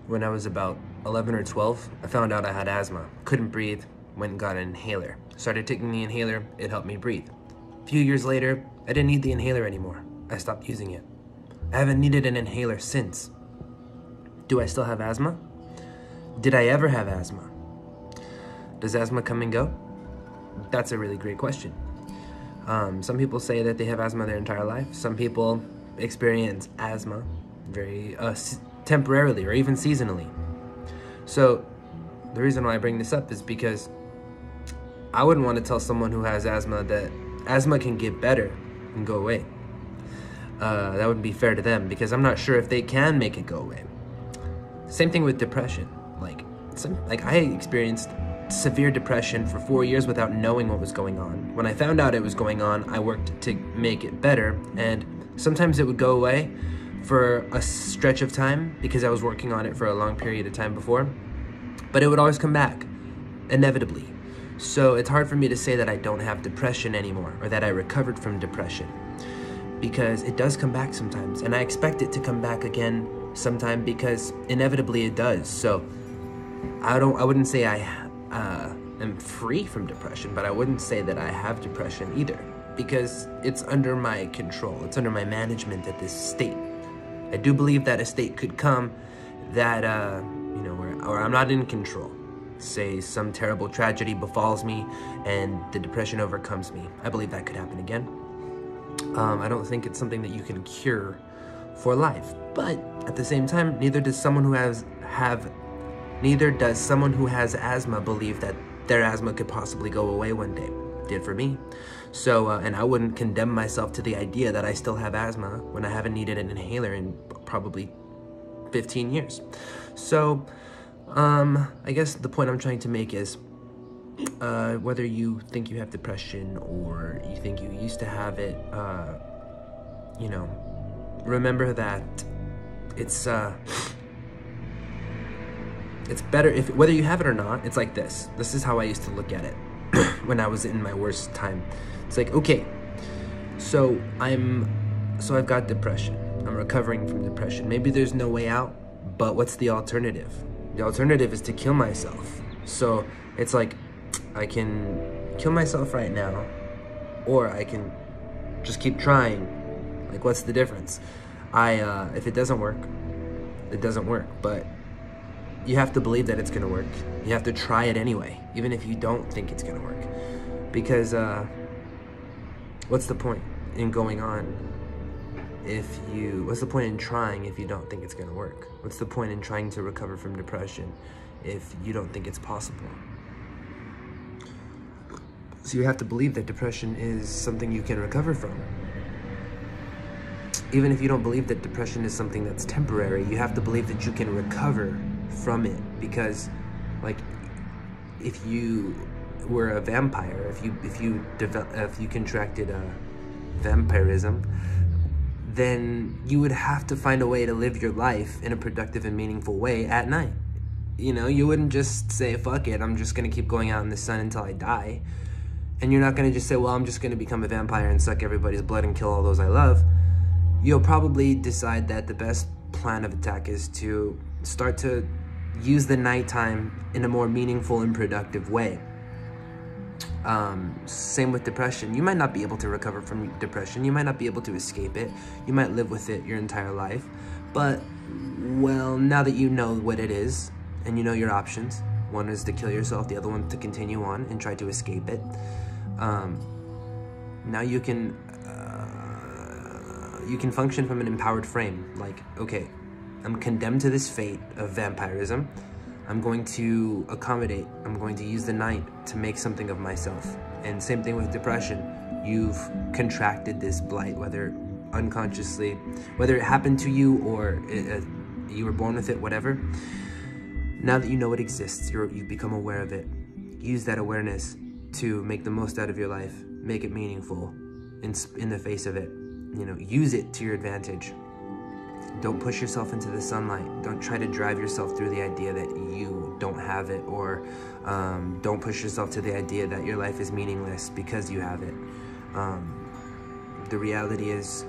When I was about 11 or 12, I found out I had asthma. Couldn't breathe, went and got an inhaler. Started taking the inhaler, it helped me breathe. A few years later, I didn't need the inhaler anymore. I stopped using it. I haven't needed an inhaler since. Do I still have asthma? Did I ever have asthma? Does asthma come and go? That's a really great question. Some people say that they have asthma their entire life. Some people experience asthma very temporarily or even seasonally. So the reason why I bring this up is because I wouldn't want to tell someone who has asthma that asthma can get better and go away. That wouldn't be fair to them because I'm not sure if they can make it go away. Same thing with depression. Like I experienced severe depression for 4 years without knowing what was going on. When I found out it was going on, I worked to make it better, and sometimes it would go away for a stretch of time because I was working on it for a long period of time before, but it would always come back, inevitably. So it's hard for me to say that I don't have depression anymore or that I recovered from depression because it does come back sometimes, and I expect it to come back again sometime because inevitably it does. So I wouldn't say I am free from depression, but I wouldn't say that I have depression either because it's under my control. It's under my management at this state. I do believe that a state could come that, where I'm not in control. Say some terrible tragedy befalls me and the depression overcomes me. I believe that could happen again. I don't think it's something that you can cure for life, but at the same time, neither does someone who has asthma believe that their asthma could possibly go away one day. It did for me. So, and I wouldn't condemn myself to the idea that I still have asthma when I haven't needed an inhaler in probably 15 years. So, I guess the point I'm trying to make is, whether you think you have depression or you think you used to have it, remember that it's better whether you have it or not. It's like this. This is how I used to look at it when I was in my worst time. It's like, okay, so I've got depression. I'm recovering from depression. Maybe there's no way out, but what's the alternative? The alternative is to kill myself. So it's like, I can kill myself right now, or I can just keep trying. Like, what's the difference? If it doesn't work, it doesn't work, but you have to believe that it's gonna work. You have to try it anyway, even if you don't think it's gonna work. Because what's the point in going on what's the point in trying if you don't think it's gonna work? What's the point in trying to recover from depression if you don't think it's possible? So you have to believe that depression is something you can recover from. Even if you don't believe that depression is something that's temporary, you have to believe that you can recover from it, because like if you were a vampire, if you contracted vampirism, then you would have to find a way to live your life in a productive and meaningful way at night. You wouldn't just say, fuck it, I'm just gonna keep going out in the sun until I die. And you're not gonna just say, well, I'm just gonna become a vampire and suck everybody's blood and kill all those I love. You'll probably decide that the best plan of attack is to start to use the nighttime in a more meaningful and productive way. Same with depression. You might not be able to recover from depression. You might not be able to escape it. You might live with it your entire life. But, well, now that you know what it is and you know your options, one is to kill yourself, the other one to continue on and try to escape it. Now you can function from an empowered frame. Like, okay, I'm condemned to this fate of vampirism. I'm going to accommodate. I'm going to use the night to make something of myself. And same thing with depression. You've contracted this blight, whether unconsciously, whether it happened to you or you were born with it, whatever. Now that you know it exists, you've become aware of it. Use that awareness to make the most out of your life. Make it meaningful in the face of it. Use it to your advantage. Don't push yourself into the sunlight. Don't try to drive yourself through the idea that you don't have it, or don't push yourself to the idea that your life is meaningless because you have it. The reality is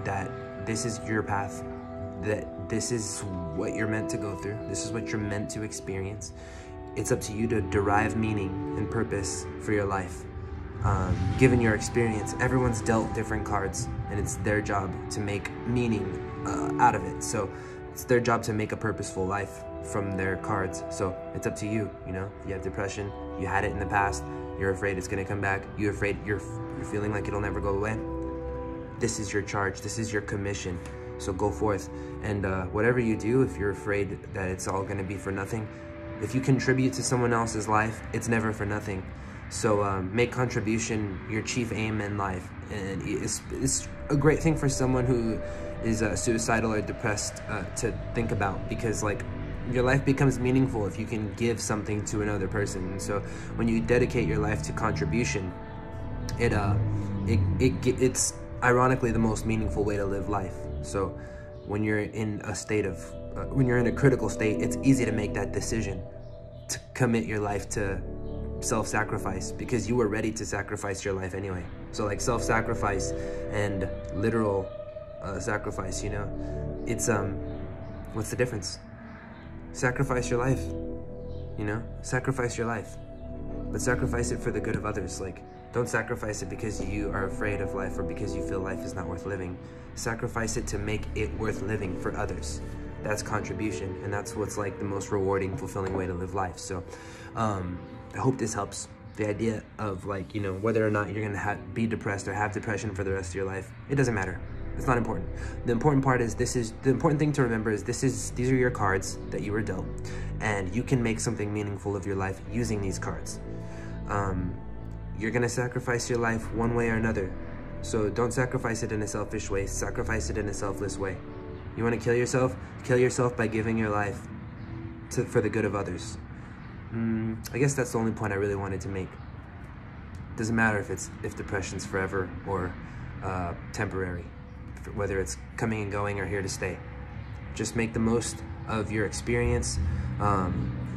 that this is your path. that this is what you're meant to go through. This is what you're meant to experience. It's up to you to derive meaning and purpose for your life. Given your experience, everyone's dealt different cards, and it's their job to make meaning out of it. So it's their job to make a purposeful life from their cards. So it's up to you. You know, you have depression, you had it in the past, you're afraid it's gonna come back, you're afraid, you're feeling like it'll never go away. This is your charge, this is your commission. So go forth, and whatever you do, if you're afraid that it's all gonna be for nothing, if you contribute to someone else's life, it's never for nothing. So make contribution your chief aim in life. And it's a great thing for someone who is suicidal or depressed to think about, because like your life becomes meaningful if you can give something to another person. And so when you dedicate your life to contribution, it's ironically the most meaningful way to live life. So when you're in a state of, when you're in a critical state, it's easy to make that decision to commit your life to self-sacrifice, because you were ready to sacrifice your life anyway. So like self-sacrifice and literal sacrifice, you know, it's what's the difference? Sacrifice your life, you know, sacrifice your life, but sacrifice it for the good of others. Like, don't sacrifice it because you are afraid of life or because you feel life is not worth living. Sacrifice it to make it worth living for others. That's contribution, and that's what's like the most rewarding, fulfilling way to live life. So I hope this helps. The idea of like, you know, whether or not you're gonna be depressed or have depression for the rest of your life, it doesn't matter. It's not important. The important part is the important thing to remember is these are your cards that you were dealt, and you can make something meaningful of your life using these cards. You're gonna sacrifice your life one way or another. So don't sacrifice it in a selfish way, sacrifice it in a selfless way. You wanna kill yourself? Kill yourself by giving your life for the good of others. I guess that's the only point I really wanted to make. Doesn't matter if depression's forever or temporary, whether it's coming and going or here to stay. Just make the most of your experience.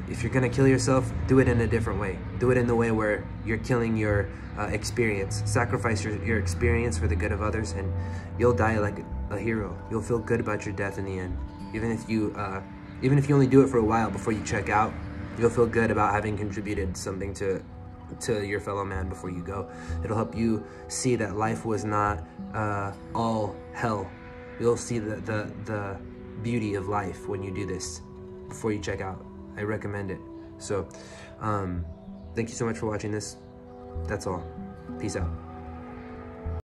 If you're gonna kill yourself, do it in a different way. Do it in the way where you're killing your experience. Sacrifice your experience for the good of others, and you'll die like a hero. You'll feel good about your death in the end. Even if you only do it for a while before you check out, you'll feel good about having contributed something to your fellow man before you go. It'll help you see that life was not all hell. You'll see the beauty of life when you do this before you check out. I recommend it. So thank you so much for watching this. That's all. Peace out.